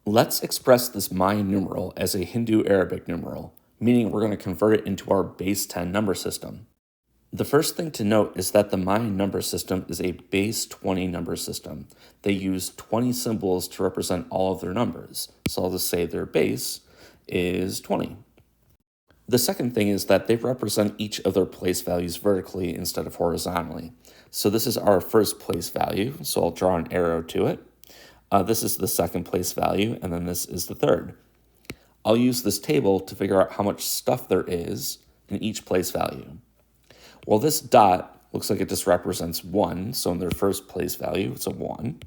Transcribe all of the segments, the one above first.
Let's express this Mayan numeral as a Hindu Arabic numeral, meaning we're going to convert it into our base 10 number system. The first thing to note is that the Mayan number system is a base 20 number system. They use 20 symbols to represent all of their numbers. So I'll just say their base is 20. The second thing is that they represent each of their place values vertically instead of horizontally. So this is our first place value, so I'll draw an arrow to it. This is the second place value, and then this is the third. I'll use this table to figure out how much stuff there is in each place value. Well, this dot looks like it just represents 1, so in their first place value, it's a 1.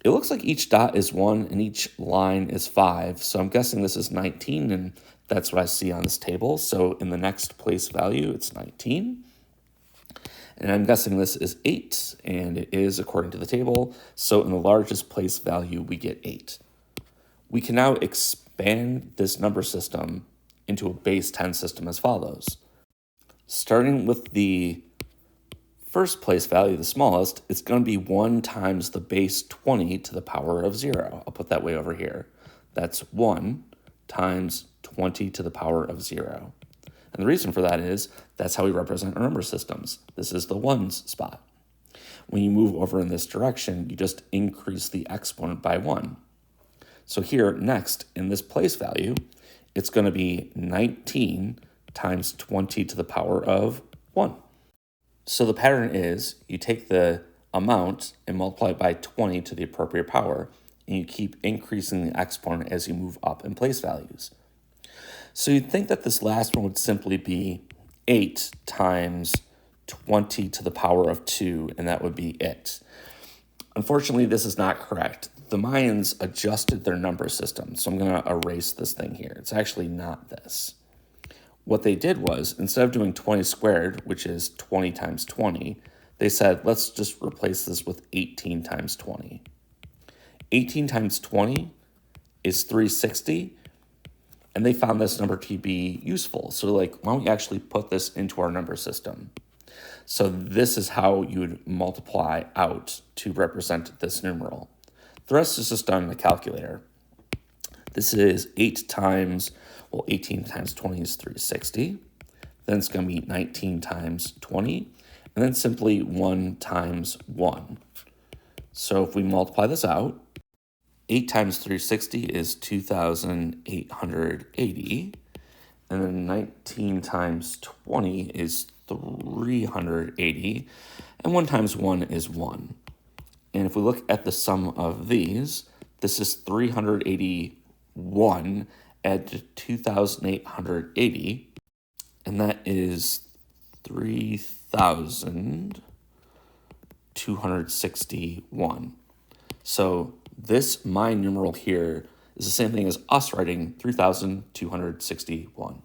It looks like each dot is 1 and each line is 5, so I'm guessing this is 19, and that's what I see on this table. So in the next place value, it's 19. And I'm guessing this is 8, and it is according to the table. So in the largest place value, we get 8. We can now expand this number system into a base 10 system as follows. Starting with the first place value, the smallest, it's going to be 1 times the base 20 to the power of 0. I'll put that way over here. That's 1 times 20 to the power of 0. And the reason for that is that's how we represent our number systems. This is the ones spot. When you move over in this direction, you just increase the exponent by 1. So here, next, in this place value, it's going to be 19 times 20 to the power of 1. So the pattern is you take the amount and multiply it by 20 to the appropriate power, and you keep increasing the exponent as you move up in place values. So you'd think that this last one would simply be 8 times 20 to the power of 2, and that would be it. Unfortunately, this is not correct. The Mayans adjusted their number system, so I'm going to erase this thing here. It's actually not this. What they did was, instead of doing 20 squared, which is 20 times 20, they said, let's just replace this with 18 times 20. 18 times 20 is 360, and they found this number to be useful. So like, why don't we actually put this into our number system? So this is how you would multiply out to represent this numeral. The rest is just done in the calculator. This is 18 times 20 is 360. Then it's going to be 19 times 20, and then simply 1 times 1. So if we multiply this out, 8 times 360 is 2,880, and then 19 times 20 is 380, and 1 times 1 is 1. And if we look at the sum of these, this is 381 add to 2,880, and that is 3,261. So this Mayan numeral here is the same thing as us writing 3,261.